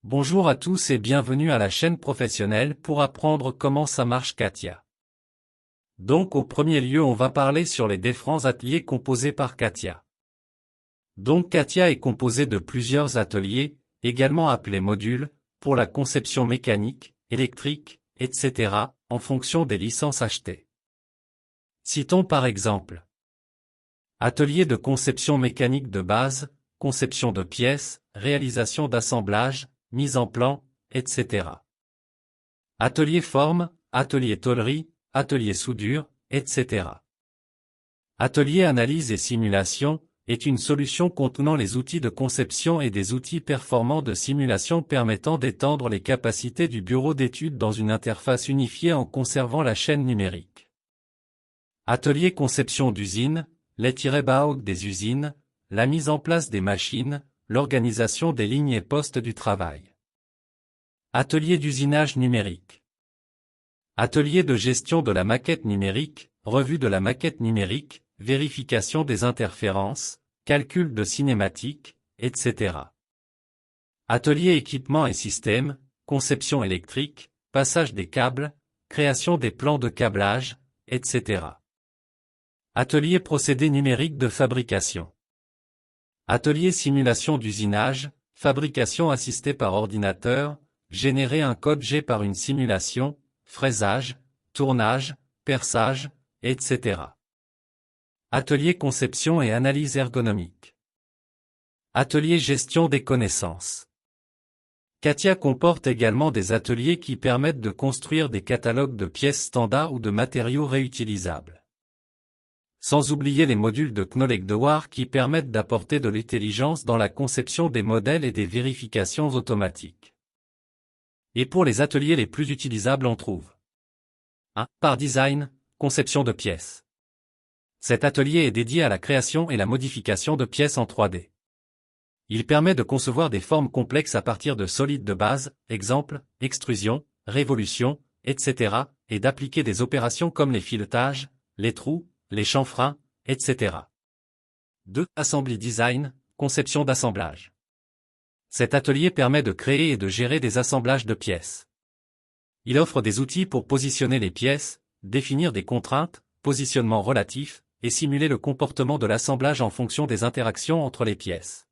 Bonjour à tous et bienvenue à la chaîne professionnelle pour apprendre comment ça marche CATIA. Donc au premier lieu on va parler sur les différents ateliers composés par CATIA. Donc CATIA est composé de plusieurs ateliers, également appelés modules, pour la conception mécanique, électrique, etc., en fonction des licences achetées. Citons par exemple atelier de conception mécanique de base, conception de pièces, réalisation d'assemblage, mise en plan, etc. Atelier forme, atelier tôlerie, atelier soudure, etc. Atelier analyse et simulation est une solution contenant les outils de conception et des outils performants de simulation permettant d'étendre les capacités du bureau d'études dans une interface unifiée en conservant la chaîne numérique. Atelier conception d'usine, les-baux des usines, la mise en place des machines, l'organisation des lignes et postes du travail. Atelier d'usinage numérique. Atelier de gestion de la maquette numérique, revue de la maquette numérique, vérification des interférences, calcul de cinématique, etc. Atelier équipement et système, conception électrique, passage des câbles, création des plans de câblage, etc. Atelier procédé numérique de fabrication. Atelier simulation d'usinage, fabrication assistée par ordinateur, générer un code G par une simulation, fraisage, tournage, perçage, etc. Atelier conception et analyse ergonomique. Atelier gestion des connaissances. CATIA comporte également des ateliers qui permettent de construire des catalogues de pièces standards ou de matériaux réutilisables. Sans oublier les modules de Knowledge qui permettent d'apporter de l'intelligence dans la conception des modèles et des vérifications automatiques. Et pour les ateliers les plus utilisables on trouve 1. Par design, conception de pièces. Cet atelier est dédié à la création et la modification de pièces en 3D. Il permet de concevoir des formes complexes à partir de solides de base, exemple, extrusion, révolution, etc., et d'appliquer des opérations comme les filetages, les trous, les chanfreins, etc. 2. Assembly design, conception d'assemblage. Cet atelier permet de créer et de gérer des assemblages de pièces. Il offre des outils pour positionner les pièces, définir des contraintes, positionnement relatif, et simuler le comportement de l'assemblage en fonction des interactions entre les pièces.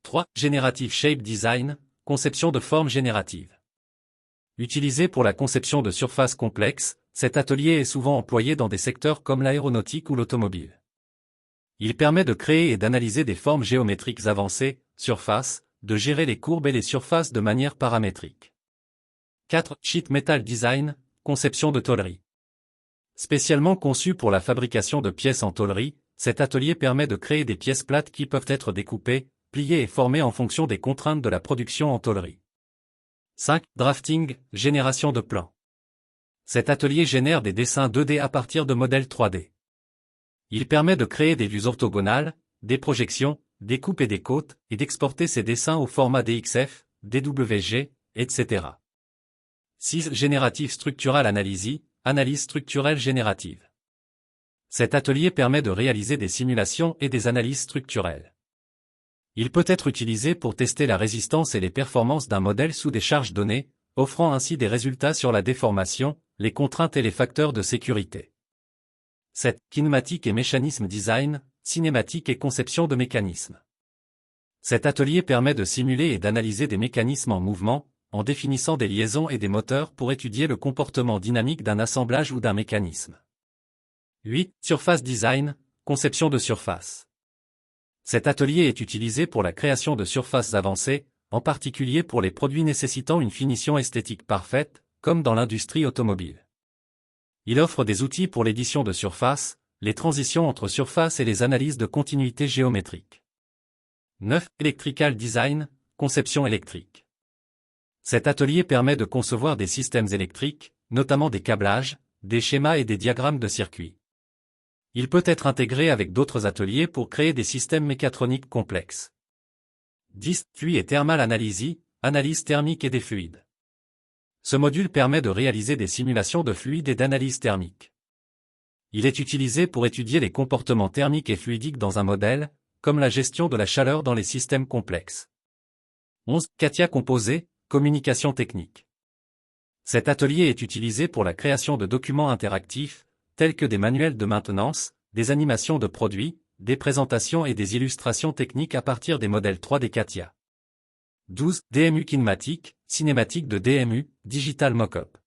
3. Generative shape design, conception de formes génératives. Utilisé pour la conception de surfaces complexes, cet atelier est souvent employé dans des secteurs comme l'aéronautique ou l'automobile. Il permet de créer et d'analyser des formes géométriques avancées, surfaces, de gérer les courbes et les surfaces de manière paramétrique. 4. Sheet metal design, conception de tôlerie. Spécialement conçu pour la fabrication de pièces en tôlerie, cet atelier permet de créer des pièces plates qui peuvent être découpées, pliées et formées en fonction des contraintes de la production en tôlerie. 5. Drafting, génération de plans. Cet atelier génère des dessins 2D à partir de modèles 3D. Il permet de créer des vues orthogonales, des projections, des coupes et des côtes, et d'exporter ces dessins au format DXF, DWG, etc. 6. Générative structural analysis, analyse structurelle générative. Cet atelier permet de réaliser des simulations et des analyses structurelles. Il peut être utilisé pour tester la résistance et les performances d'un modèle sous des charges données, offrant ainsi des résultats sur la déformation, les contraintes et les facteurs de sécurité. 7. Kinématique et mécanisme design, cinématique et conception de mécanismes. Cet atelier permet de simuler et d'analyser des mécanismes en mouvement, en définissant des liaisons et des moteurs pour étudier le comportement dynamique d'un assemblage ou d'un mécanisme. 8. Surface design, conception de surface. Cet atelier est utilisé pour la création de surfaces avancées, en particulier pour les produits nécessitant une finition esthétique parfaite, comme dans l'industrie automobile. Il offre des outils pour l'édition de surfaces, les transitions entre surfaces et les analyses de continuité géométrique. 9. Electrical design, conception électrique. Cet atelier permet de concevoir des systèmes électriques, notamment des câblages, des schémas et des diagrammes de circuits. Il peut être intégré avec d'autres ateliers pour créer des systèmes mécatroniques complexes. 10. Fluid et thermal analysis, analyse thermique et des fluides. Ce module permet de réaliser des simulations de fluides et d'analyse thermique. Il est utilisé pour étudier les comportements thermiques et fluidiques dans un modèle, comme la gestion de la chaleur dans les systèmes complexes. 11. CATIA Composé, communication technique. Cet atelier est utilisé pour la création de documents interactifs, tels que des manuels de maintenance, des animations de produits, des présentations et des illustrations techniques à partir des modèles 3D CATIA. 12. DMU Kinematic, cinématique de DMU, Digital Mockup.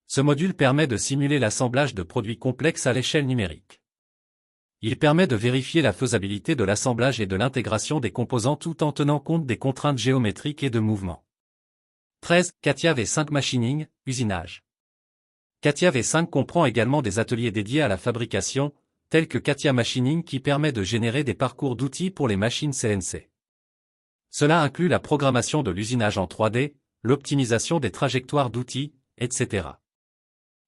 Ce module permet de simuler l'assemblage de produits complexes à l'échelle numérique. Il permet de vérifier la faisabilité de l'assemblage et de l'intégration des composants tout en tenant compte des contraintes géométriques et de mouvement. 13. CATIA V5 Machining, usinage. CATIA V5 comprend également des ateliers dédiés à la fabrication, tels que CATIA Machining qui permet de générer des parcours d'outils pour les machines CNC. Cela inclut la programmation de l'usinage en 3D, l'optimisation des trajectoires d'outils, etc.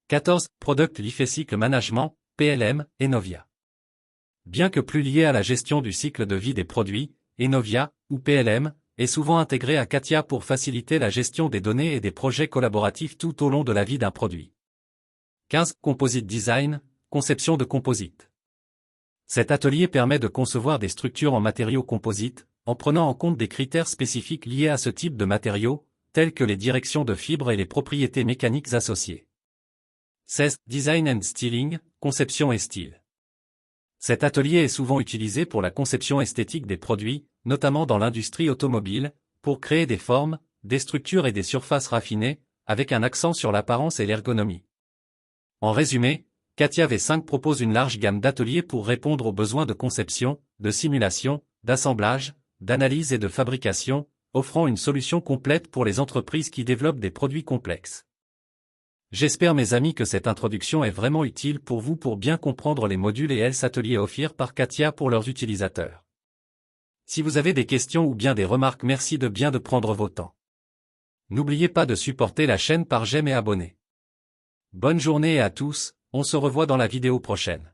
14. Product Lifecycle Management, PLM, Enovia. Bien que plus lié à la gestion du cycle de vie des produits, Enovia, ou PLM, est souvent intégré à CATIA pour faciliter la gestion des données et des projets collaboratifs tout au long de la vie d'un produit. 15. Composite Design, conception de composites. Cet atelier permet de concevoir des structures en matériaux composites, en prenant en compte des critères spécifiques liés à ce type de matériaux, tels que les directions de fibres et les propriétés mécaniques associées. 16. Design and Styling, conception et style. Cet atelier est souvent utilisé pour la conception esthétique des produits, notamment dans l'industrie automobile, pour créer des formes, des structures et des surfaces raffinées, avec un accent sur l'apparence et l'ergonomie. En résumé, CATIA V5 propose une large gamme d'ateliers pour répondre aux besoins de conception, de simulation, d'assemblage, d'analyse et de fabrication, offrant une solution complète pour les entreprises qui développent des produits complexes. J'espère mes amis que cette introduction est vraiment utile pour vous pour bien comprendre les modules et ateliers offerts par CATIA pour leurs utilisateurs. Si vous avez des questions ou bien des remarques, merci de bien de prendre vos temps. N'oubliez pas de supporter la chaîne par j'aime et abonner. Bonne journée à tous, on se revoit dans la vidéo prochaine.